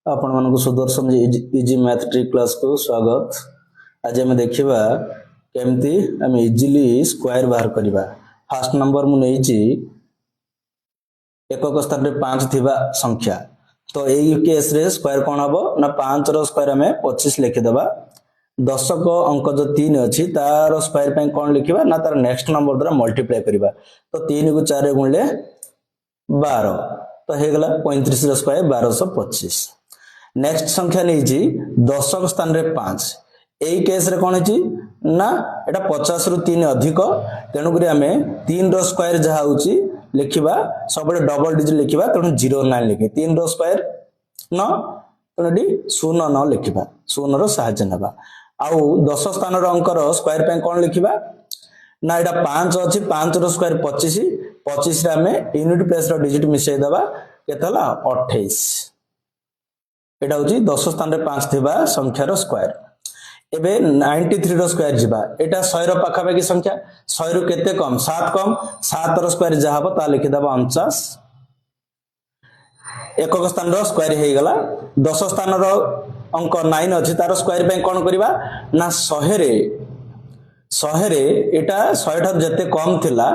आपण मानक Sudarshan easy math trick class को स्वागत। आज आम देखा केमती आम इजिली स्क्वायर बाहर करवा। फास्ट नंबर मु नहीं एकक स्थान में 5 थिबा संख्या, तो यही केस रे स्क्वायर कौन हम ना 5 रो स्क्वायर आम 25 लिखिदबा। 10 को अंक जो 3 अच्छी तार स्क्वायर पे कौन लिखा ना तार नेक्स्ट नंबर द्वारा मल्टीप्लाई करवा। तो 3 को 4 गुणिले 12 तो हो गला 35 रो स्क्वायर 1225। नेक्स्ट संख्या नहीं 10 स्थान रे 5। यही केस रे कौन है ना एटा 50 रु 3 अधिक, तेणुक आम 3 रो स्क्वायर जहाँ होची लिखा सब डबल डिजिट लिखा, तेणु 09 लिखे 3 रो स्क्वायर 9 तेणु 09 लिखा 0 रो साहाय्य नबा। आउ 10 स्थान रो अंकर स्क्वायर पे कौन लिखा ना एटा 5 अच्छी 5 रो स्क्वायर 25 25 रे आम यूनिट प्लेस रो डिजिट मिसई दबा केते हला 28। एटा होची 10 स्थान रे 5 थिबा संख्यार स्क्वायर। एबे 93 रो स्क्वायर जिबा, एटा 100 रो पाखापाखि संख्या 100 रु केते कम 7 कम 7 रो स्क्वायर जहा हबो ता लिखि दबा 49। एकक स्थान रो स्क्वायर हे गला। 10 स्थान रो अंक 9 अछि तार स्क्वायर पे कोन करबा ना 100 रे एटा 100 ठार जते कम थिला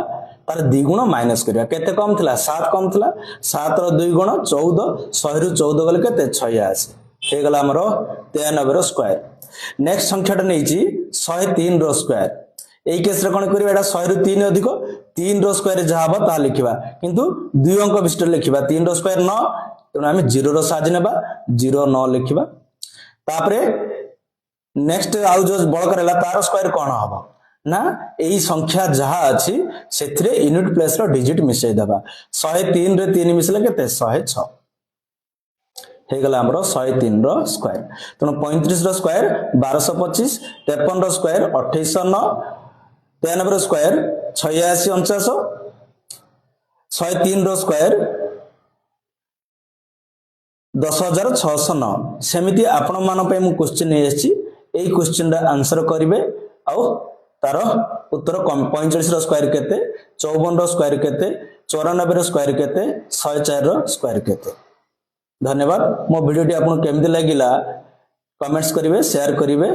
तार 2 गुण माइनस करिया। केते कम थिला 7 कम थिला 7 रो 2 गुण 14 100 रु 14 गले केते 86 हे गला हमरो 93 रो स्क्वायर। नेक्स्ट संख्याटा नै 103 रो स्क्वायर। एई केस रे कोन करबा एटा 100 रु 3 अधिक 3 रो स्क्वायर जहा हबो ता लिखिबा, किंतु 2 अंक विशिष्ट लिखिबा 3 रो स्क्वायर 9 तेणु आम 0 रो साज नेबा 09 लिखिबा। तापरे नेक्स्ट आउ जो बड़ करला तार स्क्वायर कोन हबो ना एई संख्या जहा अछि सेथरे यूनिट प्लेस रो डिजिट मिसई दबा। 103 रे 3 मिसले केते 106 हे गला हमरो 103 रो स्क्वायर। तनो 35 रो स्क्वायर 1225, 53 रो स्क्वायर 2809, 93 रो स्क्वायर 86 49, 103 रो स्क्वायर 10609। सेमिति आपण मान पे मु क्वेश्चन नै आछि, एई क्वेश्चन रा आंसर करिवे। आउ तार उत्तर 45 रो स्क्वायर केते, 54 रो स्क्वायर केते, 94 रो स्क्वायर केते, 104 रो स्क्वायर केते। धन्यवाद। मो वीडियो टी आपन केमति लागिला कमेंट्स करिवे, शेयर करिवे।